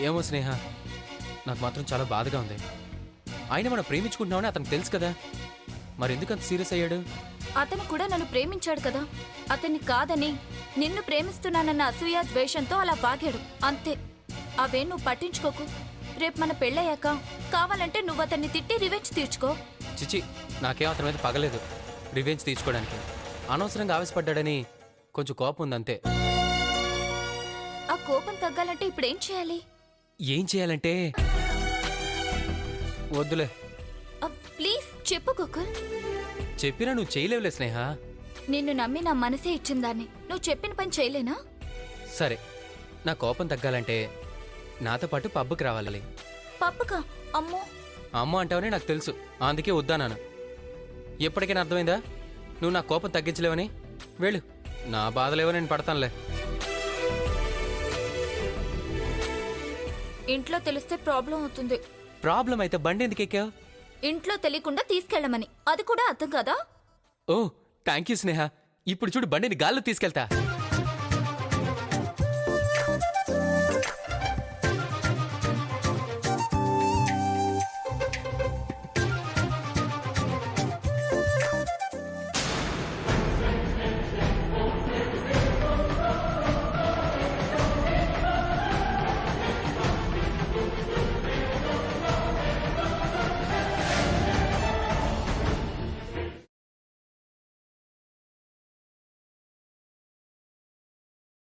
ఏమో స్నేహ, నాకు మాత్రం చాలా బాధగా ఉంది. ఆయన మనం ప్రేమించుకుంటున్నామని అతనికి తెలుసు కదా, మరి ఎందుకు అంత సీరియస్ అయ్యాడు? అతను కూడా నన్ను ప్రేమించాడు కదా, అతన్ని కాదని నిన్ను ప్రేమిస్తున్నానన్న అసూయ ద్వేషంతో అలా వాగాడు అంతే. అవే నువ్వు పట్టించుకోకు. రేపు మన పెళ్ళయ్యాక కావాలంటే నువ్వు అతన్ని తిట్టి రివెంజ్ తీర్చుకో. చిచి, నాకేం అతని మీద పగలేదు రివెంజ్ తీర్చుకోవడానికి. అనవసరంగా ఆవేశపడ్డాడని కొంచెం కోపం ఉందంతే. ఆ కోపం తగ్గాలంటే ఇప్పుడేం చేయాలి? ఏం చేయాలంటే వద్దులే. ప్లీజ్ చెప్పు గోకుల్. చెప్పినా నువ్వు చేయలేవులే స్నేహ. నిన్ను నమ్మి నా మనసే ఇచ్చిందాన్ని నువ్వు చెప్పిన పని చేయలేనా? సరే, నా కోపం తగ్గాలంటే నాతో పాటు పబ్కి రావాలి. పప్పుకా? అమ్మో. అమ్మ అంటావని నాకు తెలుసు, అందుకే వద్దానాను. ఎప్పటికైనా అర్థమైందా నువ్వు నా కోపం తగ్గించలేవని? వెళ్ళు, నా బాధలేవో నేను పడతానులే. ఇంట్లో తెలిస్తే ప్రాబ్లం అవుతుంది. ప్రాబ్లం అయితే బండి ఎందుకు ఎక్కావు? ఇంట్లో తెలియకుండా తీసుకెళ్ళమని. అది కూడా అర్థం కదా? ఓ థ్యాంక్ యూ స్నేహ. ఇప్పుడు చూడు, బండిని గాల్లో తీసుకెళ్తా.